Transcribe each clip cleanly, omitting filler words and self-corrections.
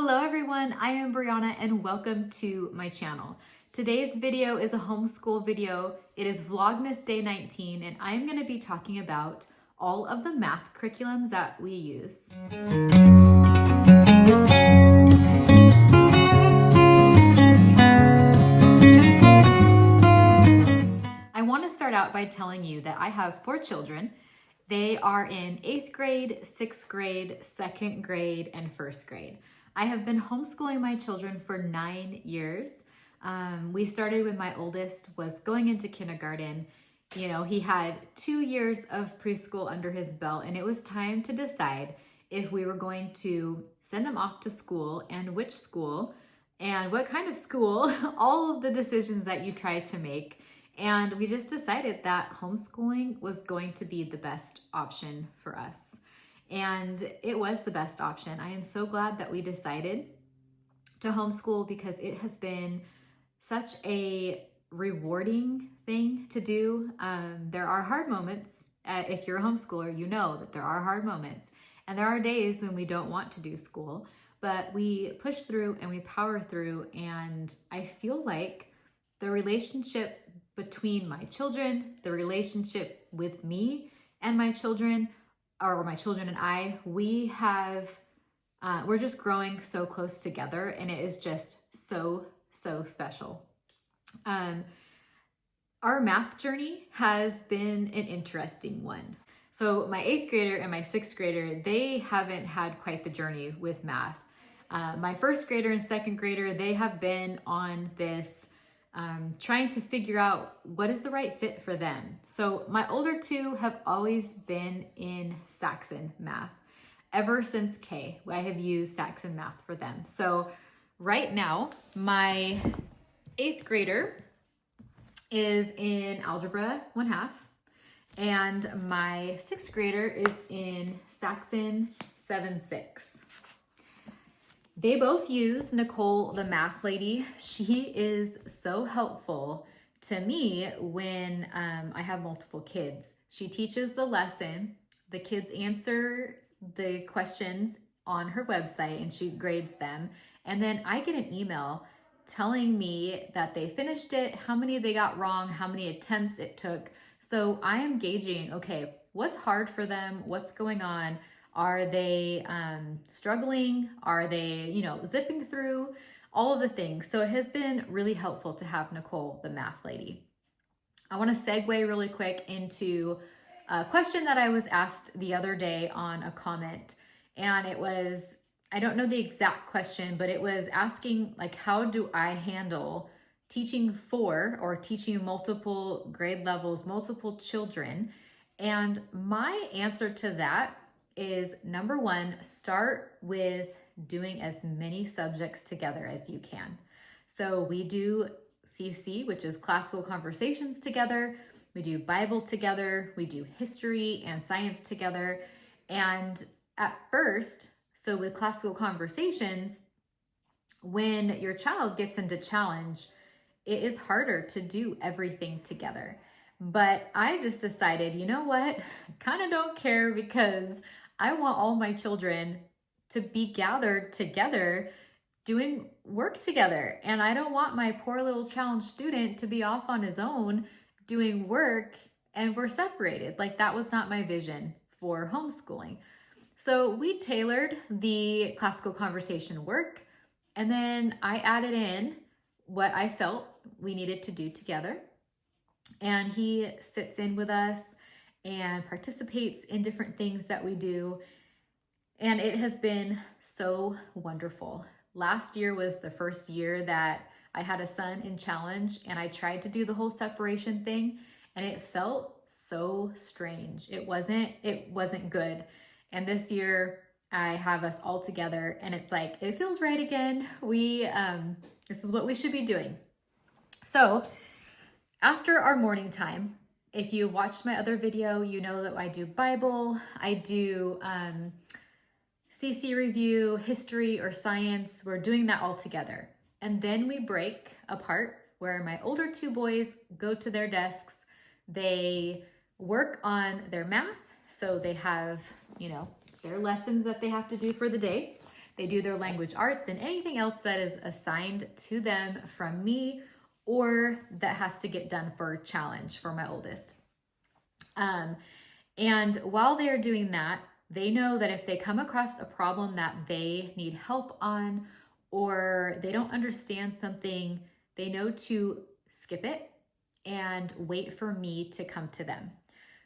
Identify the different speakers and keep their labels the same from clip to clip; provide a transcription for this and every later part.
Speaker 1: Hello everyone, I am Brianna and welcome to my channel. Today's video is a homeschool video. It is Vlogmas Day 19 and I'm going to be talking about all of the math curriculums that we use. I want to start out by telling you that I have 4 children. They are in 8th grade, 6th grade, 2nd grade, and 1st grade. I have been homeschooling my children for 9 years. We started when my oldest was going into kindergarten. You know, he had 2 years of preschool under his belt, and it was time to decide if we were going to send him off to school and which school and what kind of school, all of the decisions that you try to make. And we just decided that homeschooling was going to be the best option for us. And it was the best option. I am so glad that we decided to homeschool because it has been such a rewarding thing to do. There are hard moments. If you're a homeschooler, you know that there are hard moments. And there are days when we don't want to do school, but we push through and we power through. And I feel like the relationship between my children, the relationship with me and my children, or my children and I, we're just growing so close together, and it is just so special. Our math journey has been an interesting one. So my 8th grader and my 6th grader, they haven't had quite the journey with math. My 1st grader and 2nd grader, they have been on this trying to figure out what is the right fit for them. So my older 2 have always been in Saxon Math. Ever since K, I have used Saxon Math for them. So right now, my 8th grader is in Algebra 1/2, and my 6th grader is in Saxon 7/6. They both use Nicole, the math lady. She is so helpful to me when I have multiple kids. She teaches the lesson, the kids answer the questions on her website, and she grades them. And then I get an email telling me that they finished it, how many they got wrong, how many attempts it took. So I am gauging, okay, what's hard for them? What's going on? Are they struggling? Are they, zipping through? All of the things. So it has been really helpful to have Nicole, the math lady. I want to segue really quick into a question that I was asked the other day on a comment. And it was, I don't know the exact question, but it was asking, like, how do I handle teaching 4 or teaching multiple grade levels, multiple children? And my answer to that is, number 1, start with doing as many subjects together as you can. So we do CC, which is classical conversations together. We do Bible together. We do history and science together. And at first, so with classical conversations, when your child gets into challenge, it is harder to do everything together. But I just decided, you know what? I kind of don't care, because I want all my children to be gathered together doing work together. And I don't want my poor little challenged student to be off on his own doing work and we're separated. Like, that was not my vision for homeschooling. So we tailored the classical conversation work, and then I added in what I felt we needed to do together. And he sits in with us and participates in different things that we do. And it has been so wonderful. Last year was the first year that I had a son in challenge, and I tried to do the whole separation thing, and it felt so strange. It wasn't good. And this year I have us all together, and it's like, it feels right again. This is what we should be doing. So after our morning time, if you watched my other video, you know that I do Bible, I do CC review, history or science. We're doing that all together. And then we break apart where my older 2 boys go to their desks. They work on their math. So they have, their lessons that they have to do for the day. They do their language arts and anything else that is assigned to them from me or that has to get done for challenge for my oldest. And while they're doing that, they know that if they come across a problem that they need help on or they don't understand something, they know to skip it and wait for me to come to them.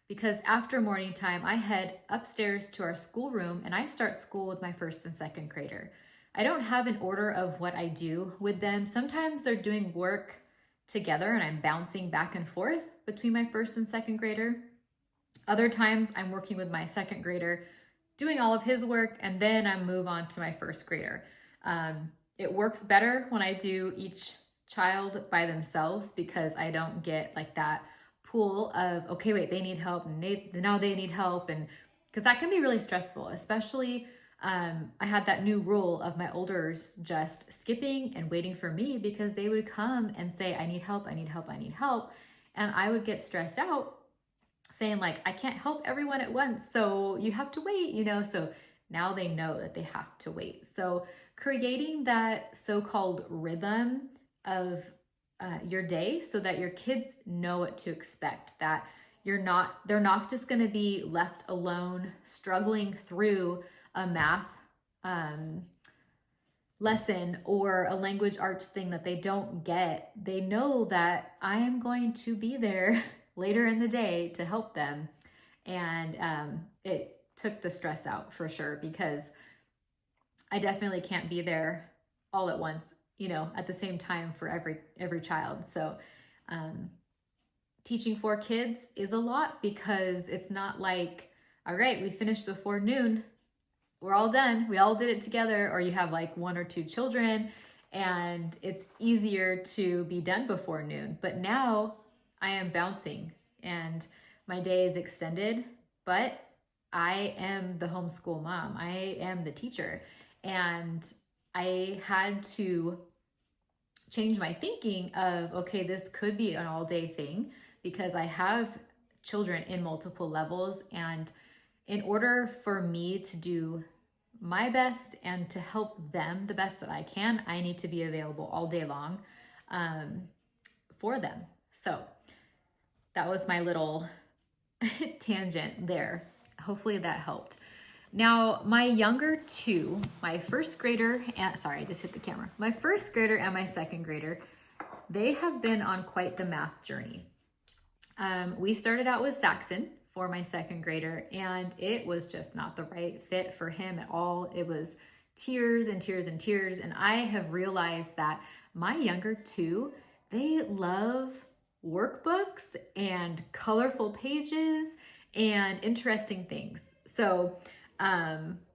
Speaker 1: Because after morning time, I head upstairs to our schoolroom and I start school with my first and second grader. I don't have an order of what I do with them. Sometimes they're doing work together and I'm bouncing back and forth between my first and second grader. Other times I'm working with my second grader, doing all of his work, and then I move on to my first grader. It works better when I do each child by themselves because I don't get like that pool of, okay, wait, they need help and now they need help. And because that can be really stressful, especially I had that new rule of my olders just skipping and waiting for me because they would come and say, I need help, I need help, I need help. And I would get stressed out saying like, I can't help everyone at once. So you have to wait, you know? So now they know that they have to wait. So creating that so-called rhythm of your day so that your kids know what to expect, that they're not just going to be left alone struggling through a math lesson or a language arts thing that they don't get. They know that I am going to be there later in the day to help them. And it took the stress out for sure, because I definitely can't be there all at once, you know, at the same time for every child. So teaching 4 kids is a lot because it's not like, all right, we finished before noon, we're all done, we all did it together, or you have like 1 or 2 children and it's easier to be done before noon. But now I am bouncing and my day is extended, but I am the homeschool mom. I am the teacher. And I had to change my thinking of, okay, this could be an all day thing because I have children in multiple levels. And in order for me to do my best and to help them the best that I can, I need to be available all day long for them. So that was my little tangent there. Hopefully that helped. Now, my younger 2, my first grader, and sorry, I just hit the camera. My first grader and my second grader, they have been on quite the math journey. We started out with Saxon for my second grader, and it was just not the right fit for him at all. It was tears and tears and tears. And I have realized that my younger 2, they love workbooks and colorful pages and interesting things. So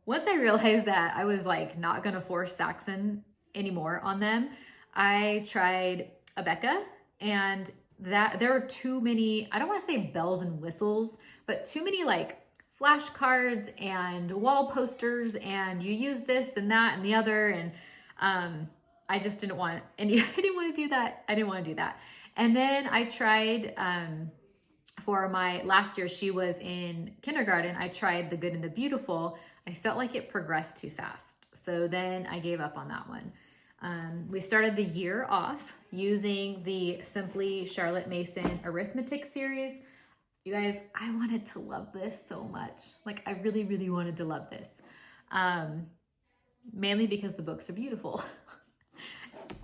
Speaker 1: once I realized that I was like not gonna force Saxon anymore on them, I tried Abeka, and that there are too many, I don't want to say bells and whistles, but too many like flashcards and wall posters, and you use this and that and the other, and I just didn't want any, I didn't want to do that. I didn't want to do that. And then I tried for my last year, she was in kindergarten, I tried The Good and the Beautiful. I felt like it progressed too fast. So then I gave up on that one. We started the year off using the Simply Charlotte Mason arithmetic series. You guys, I wanted to love this so much. Like I really, really wanted to love this. Mainly because the books are beautiful.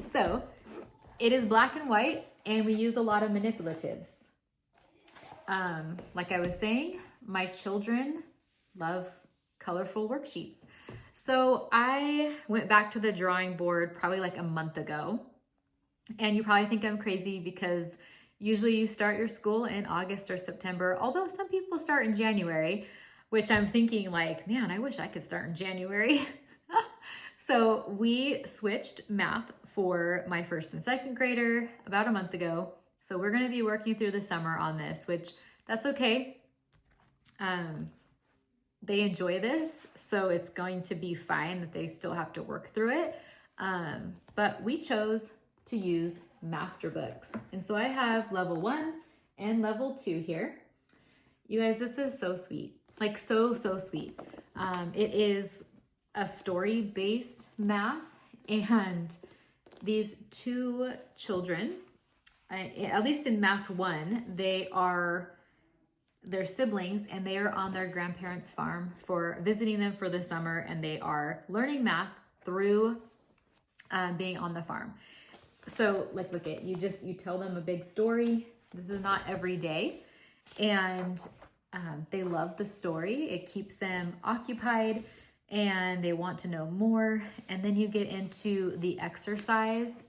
Speaker 1: So it is black and white and we use a lot of manipulatives. Like I was saying, my children love colorful worksheets. So I went back to the drawing board probably like a month ago. And you probably think I'm crazy because usually you start your school in August or September, although some people start in January, which I'm thinking like, man, I wish I could start in January. So we switched math for my first and second grader about a month ago. So we're going to be working through the summer on this, which that's okay. They enjoy this, so it's going to be fine that they still have to work through it. But we chose to use master books. And so I have level 1 and level 2 here. You guys, this is so sweet. Like so sweet. It is a story-based math, and these two children, at least in math 1, they're siblings, and they are on their grandparents' farm for visiting them for the summer, and they are learning math through being on the farm. So like, look at, you tell them a big story. This is not every day. And they love the story. It keeps them occupied and they want to know more. And then you get into the exercise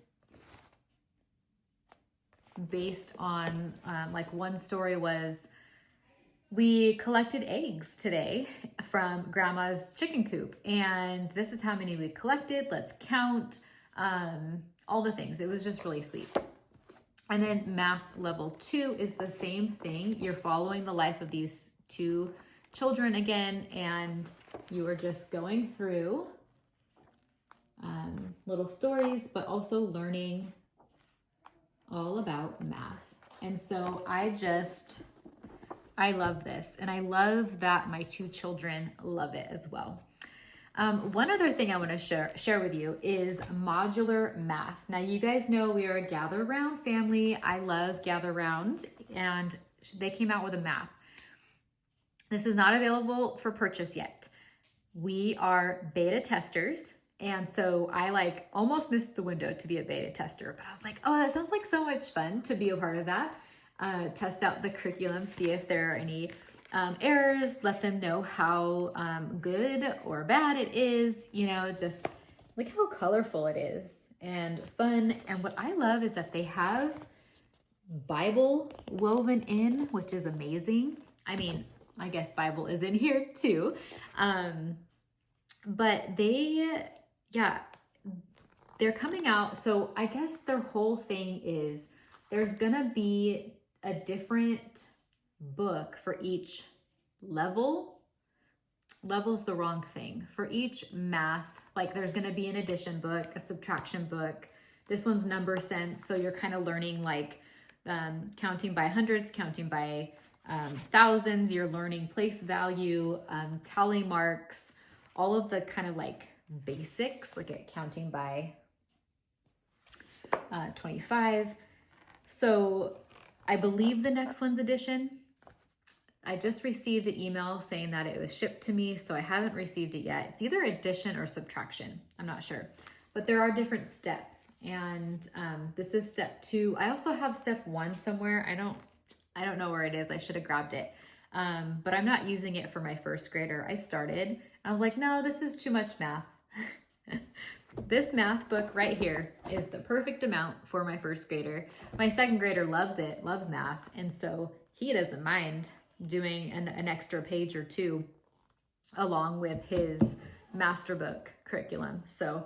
Speaker 1: based on, like one story was, we collected eggs today from grandma's chicken coop, and this is how many we collected. Let's count, all the things. It was just really sweet. And then math level 2 is the same thing. You're following the life of these two children again, and you are just going through little stories, but also learning all about math. And so I love this, and I love that my two children love it as well. One other thing I want to share with you is modular math. Now, you guys know we are a Gather Round family. I love Gather Round, and they came out with a map. This is not available for purchase yet. We are beta testers, and so I almost missed the window to be a beta tester, but I was like, oh, that sounds like so much fun to be a part of that. Test out the curriculum, see if there are any errors, let them know how good or bad it is, just look how colorful it is and fun. And what I love is that they have Bible woven in, which is amazing. I mean, I guess Bible is in here too. But they're coming out. So I guess their whole thing is there's gonna be a different book for each level. Level's the wrong thing. For each math, like there's gonna be an addition book, a subtraction book. This one's number sense, so you're kind of learning counting by hundreds, counting by thousands. You're learning place value, tally marks, all of the kind of basics, like at counting by 25. So I believe the next one's addition. I just received an email saying that it was shipped to me, so I haven't received it yet. It's either addition or subtraction. I'm not sure. But there are different steps, and this is step 2. I also have step 1 somewhere. I don't know where it is. I should have grabbed it. But I'm not using it for my first grader. I started. I was like, no, this is too much math. This math book right here is the perfect amount for my first grader. My second grader loves it, loves math, and so he doesn't mind doing an extra page or 2 along with his master book curriculum. So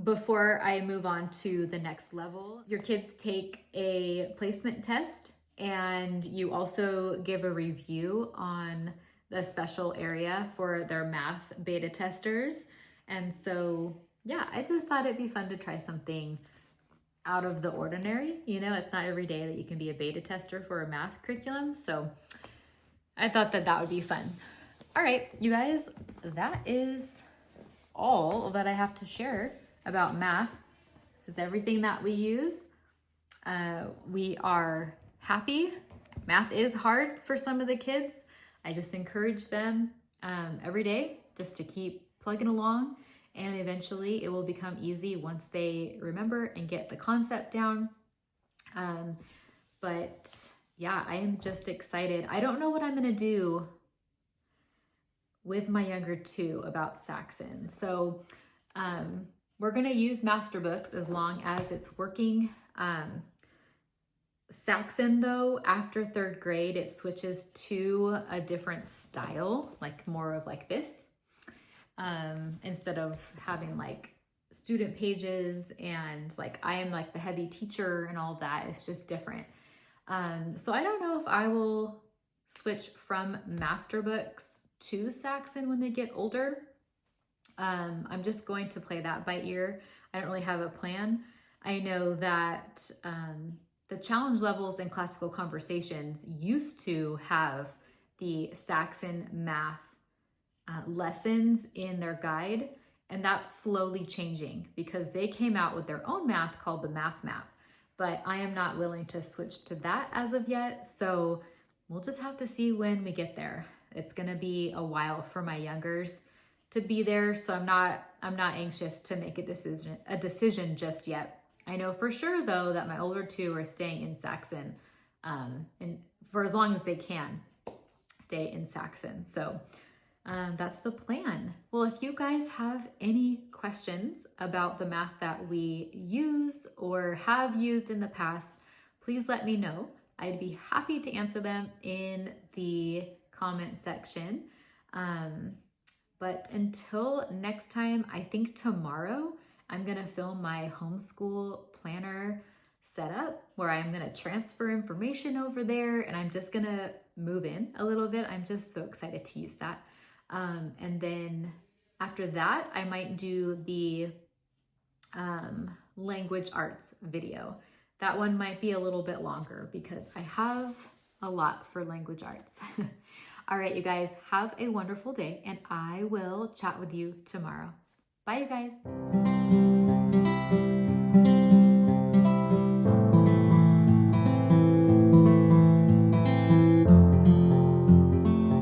Speaker 1: before I move on to the next level, your kids take a placement test, and you also give a review on the special area for their math beta testers. And so, yeah, I just thought it'd be fun to try something out of the ordinary. It's not every day that you can be a beta tester for a math curriculum. So I thought that would be fun. All right, you guys, that is all that I have to share about math. This is everything that we use. We are happy. Math is hard for some of the kids. I just encourage them every day just to keep plugging along, and eventually it will become easy once they remember and get the concept down. But yeah, I am just excited. I don't know what I'm gonna do with my younger 2 about Saxon. So we're gonna use master books as long as it's working. Saxon though, after 3rd grade, it switches to a different style, more of this. Instead of having student pages and I am the heavy teacher and all that, it's just different. So I don't know if I will switch from master books to Saxon when they get older. I'm just going to play that by ear. I don't really have a plan. I know that the challenge levels in classical conversations used to have the Saxon Math lessons in their guide, and that's slowly changing because they came out with their own math called the Math Map, but I am not willing to switch to that as of yet, so we'll just have to see when we get there. It's gonna be a while for my youngers to be there, so I'm not anxious to make a decision just yet. I know for sure though that my older two are staying in Saxon, and for as long as they can stay in Saxon. So that's the plan. Well, if you guys have any questions about the math that we use or have used in the past, please let me know. I'd be happy to answer them in the comment section. But until next time, I think tomorrow I'm gonna film my homeschool planner setup where I'm gonna transfer information over there and I'm just gonna move in a little bit. I'm just so excited to use that. And then after that, I might do the language arts video. That one might be a little bit longer because I have a lot for language arts. All right, you guys, have a wonderful day and I will chat with you tomorrow. Bye, you guys.